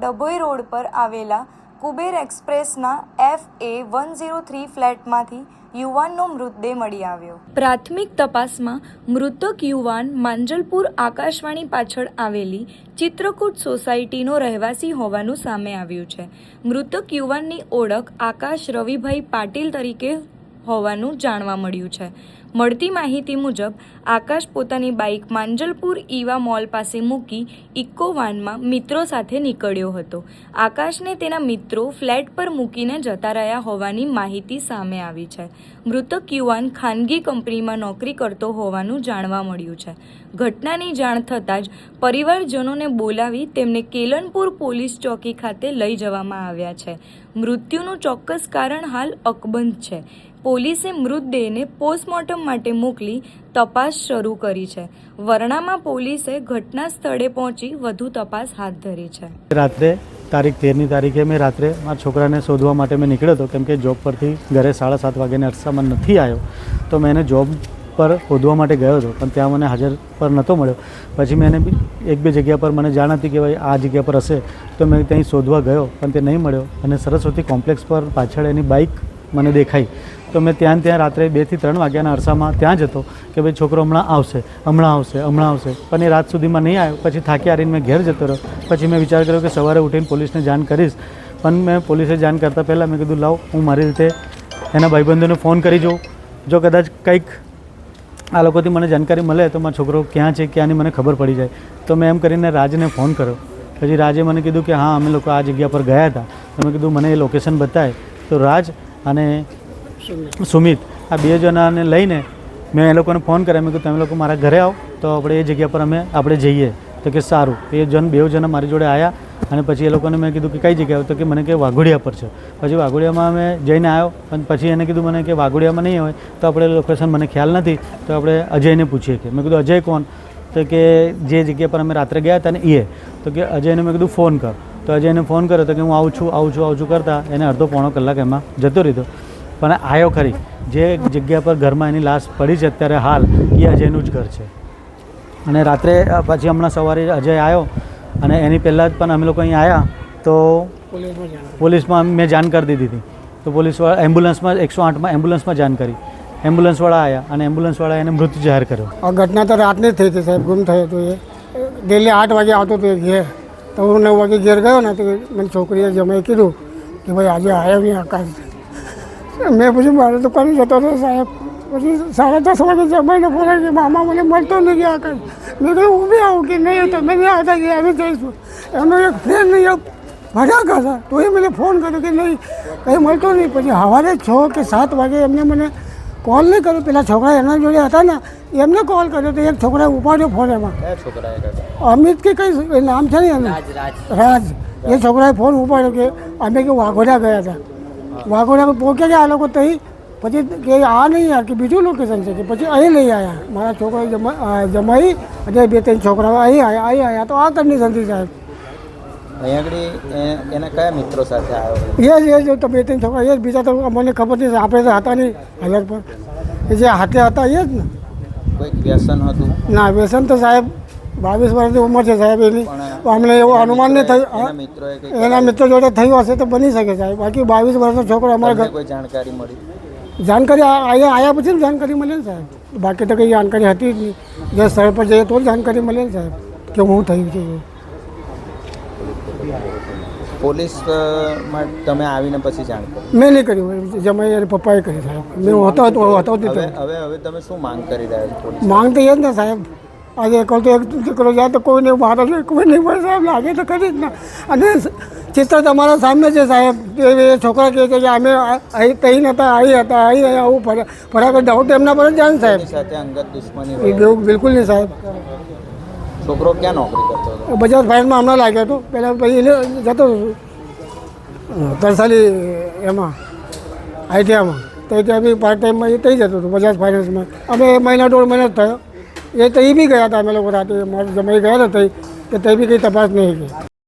Dabhoi road પર આવેલા Kuber એક્સપ્રેસના FA103 ફ્લેટમાંથી યુવાનનો મૃતદેહ મળી આવ્યો। પ્રાથમિક તપાસમાં મૃતક યુવાન માંજલપુર આકાશવાણી પાછળ આવેલી ચિત્રકૂટ સોસાયટીનો રહેવાસી હોવાનું સામે આવ્યું છે। મૃતક યુવાનની ઓળખ આકાશ રવિભાઈ પાટીલ તરીકે હોવાનું જાણવા મળ્યું છે। મળતી માહિતી મુજબ આકાશ પોતાની બાઇક માંજલપુર ઈવા મોલ પાસે મૂકી ઇકો વાનમાં મિત્રો સાથે નીકળ્યો હતો। આકાશને તેના મિત્રો ફ્લેટ પર મૂકીને જતા રહ્યા હોવાની માહિતી સામે આવી છે। મૃતક યુવાન ખાનગી કંપનીમાં નોકરી કરતો હોવાનું જાણવા મળ્યું છે। ઘટનાની જાણ થતાં જ પરિવારજનોને બોલાવી તેમને કેલનપુર પોલીસ ચોકી ખાતે લઈ જવામાં આવ્યા છે। મૃત્યુનું ચોક્કસ કારણ હાલ અકબંધ છે। પોલીસે મૃતદેહને પોસ્ટમોર્ટમ માટે મોકલી તપાસ શરૂ કરી છે। વરણામાં પોલીસે ઘટના સ્થળે પહોંચી વધુ તપાસ હાથ ધરી છે। રાત્રે તારીખ 13ની તારીખે મેં રાત્રે મારા છોકરાને શોધવા માટે મેં નીકળ્યો હતો, કેમ કે જોબ પરથી ઘરે 7:30 વાગ્યાના અરસામાં નથી આવ્યો, તો મેં એને જોબ પર શોધવા માટે ગયો હતો, પણ ત્યાં મને હાજર પર નહોતો મળ્યો। પછી મેં એને એક બે જગ્યા પર મને જાણ હતી કે ભાઈ આ જગ્યા પર હશે, તો મેં ત્યાં શોધવા ગયો, પણ તે નહીં મળ્યો। અને સરસ્વતી કોમ્પ્લેક્સ પર પાછળ એની બાઇક મને દેખાઈ, તો મેં ત્યાં રાત્રે 2 થી 3 વાગ્યાના અરસામાં ત્યાં જ હતો કે ભાઈ છોકરો હમણાં આવશે, પણ એ રાત સુધીમાં નહીં આવ્યો। પછી થાકી હારીને મેં ઘેર જતો રહ્યો। પછી મેં વિચાર કર્યો કે સવારે ઉઠીને પોલીસને જાણ કરીશ, પણ મેં પોલીસે જાણ કરતાં પહેલાં મેં કીધું લાવ હું મારી રીતે એના ભાઈબંધોને ફોન કરી જોઉં, જો કદાચ કંઈક આ લોકોથી મને જાણકારી મળે તો મારો છોકરો ક્યાં છે ક્યાંની મને ખબર પડી જાય। તો મેં એમ કરીને રાજને ફોન કર્યો। પછી રાજે મને કીધું કે હા અમે લોકો આ જગ્યા પર ગયા હતા। તો મેં કીધું મને એ લોકેશન બતાવે, તો રાજ અને સુમિત આ 2 જણાને લઈને મેં એ લોકોને ફોન કર્યા। મેં કીધું તમે લોકો મારા ઘરે આવો તો આપણે એ જગ્યા પર આપણે જઈએ। તો કે સારું। એ 2 જણા મારી જોડે આવ્યા, અને પછી એ લોકોને મેં કીધું કે કઈ જગ્યાએ? તો કે મને કે વાઘોડિયા પર છે। પછી વાઘોડિયામાં અમે જઈને આવ્યો, અને પછી એને કીધું મને કે વાઘોડિયામાં નહીં હોય તો આપણે લોકેશન મને ખ્યાલ નથી, તો આપણે અજયને પૂછીએ કે। મેં કીધું અજય કોણ? તો કે જે જગ્યા પર અમે રાત્રે ગયા હતા ને એ। તો કે અજયને મેં કીધું ફોન કર। તો અજયને ફોન કર્યો, તો કે હું આવું છું કરતાં એને અડધો પોણો કલાક એમાં જતો રહ્યો, પણ આવ્યો ખરી। જે જગ્યા પર ઘરમાં એની લાશ પડી છે અત્યારે હાલ, એ અજયનું જ ઘર છે। અને રાત્રે પછી હમણાં સવારે અજય આવ્યો, અને એની પહેલાં જ પણ અમે લોકો અહીં આવ્યા તો પોલીસમાં મેં જાણ કરી દીધી હતી। તો પોલીસવાળા એમ્બ્યુલન્સમાં 108માં એમ્બ્યુલન્સમાં જાણ કરી, એમ્બ્યુલન્સવાળા આવ્યા, અને એમ્બ્યુલન્સવાળા એને મૃત જાહેર કર્યો। આ ઘટના તો રાતની જ થઈ હતી સાહેબ, ગુમ થયો હતો એ ડેલી 8 વાગે આવતો હતો ઘેર, તો હું 9 વાગે ઘેર ગયો ને, તો મને છોકરીએ જમાઈ કીધું કે ભાઈ આજે આવ્યો નહીં આકાશ। મેં પછી મારે તો કરી જતો હતો સાહેબ। પછી 10:30 વાગે જમાઈને બોલાય કે મામા મને મળતો નથી આકાશ। મેં કહ્યું હું બી આવું કે નહીં, તો મેં આવતા કે આવી જઈશું। એમનો એક ફ્રેન્ડ નહીં ભડાક હતા, તો એ મને ફોન કર્યો કે નહીં કંઈ મળતો નહીં। પછી સવારે 6 કે 7 વાગે એમને મને કોલ નહીં કર્યો, પેલા છોકરા એના જોડે હતા ને એમને કોલ કર્યો, તો એક છોકરાએ ઉપાડ્યો ફોન। એમાં અમિત કે કંઈ નામ છે ને એનું, રાજ, એ છોકરાએ ફોન ઉપાડ્યો કે અમે કે વાઘોડિયા ગયા હતા। વાઘોડિયા પહોંચ્યા ગયા આ લોકો તઈ, પછી કે આ નહીં યાર કે બીજું લોકેશન છે, કે પછી અહીં લઈ આવ્યા મારા છોકરાએ જમાઈ અને 2-3 છોકરાઓ અહીં આવ્યા। તો આ કન્ડિશન હતી સાહેબ। એના કયા મિત્રો સાથે આવ્યો? એ જ તો 2-3 છોકરા એ જ, બીજા તો અમને ખબર નહીં, આપણે તો હતા નહીં હાલર પર, એ જે હાથે હતા એ જ ને। કોઈ વ્યસન હતું? ના, વ્યસન તો સાહેબ 22 વર્ષની ઉંમર છે સાહેબ એની, અમને એવું અનુમાન નહીં થયું એના મિત્રો જોડે થયું હશે તો બની શકે સાહેબ। બાકી 22 વર્ષનો છોકરો અમારા કોઈ જાણકારી મળી? જાણકારી અહીંયા આવ્યા પછી જ જાણકારી મળે ને સાહેબ, બાકી તો કંઈ જાણકારી હતી જ નહીં। જે સ્થળ પર જઈએ તો જ જાણકારી મળે ને સાહેબ કે હું થયું છે એવું। પોલીસમાં તમે આવીને પછી જાણ કરી? મેં નહીં કર્યું, જમાઈ અને પપ્પાએ કરી સાહેબ। મેં હતો હવે તમે શું માંગ કરી રહ્યા છો? માંગ તો એ જ ને સાહેબ, આજે કહું તો એક દીકરો જાય તો કોઈ નહીં બહાર, કોઈ નહીં મળે સાહેબ, લાગે તો ખરી જ ને। અને ચિત્ર તમારા સામે છે સાહેબ, એ છોકરા કહે છે કે અમે અહીં તઈ નહોતા, અહીં હતા, અહીં આવું ફરાક ડાઉટ એમના પર જ જાય સાહેબ। સાથે અંગત દુશ્મની? એ બિલકુલ નહીં સાહેબ। છોકરો ક્યાં નોકરી કરતો હતો? બજાજ ફાઇનાન્સમાં હમણાં લાગ્યો હતો, પહેલાં પછી જતો તરસાલી એમાં ITIમાં, તો ત્યાં બી પાર્ટ ટાઈમમાં એ થઈ જતો હતો બજાજ ફાઇનાન્સમાં। અમે 1-1.5 મહિના જ થયો, એ તો એ બી ગયા હતા અમે લોકો રાતે, મારે જમાઈ ગયા હતા તઈ, કે તઈ બી કંઈ તપાસ નહીં ગઈ।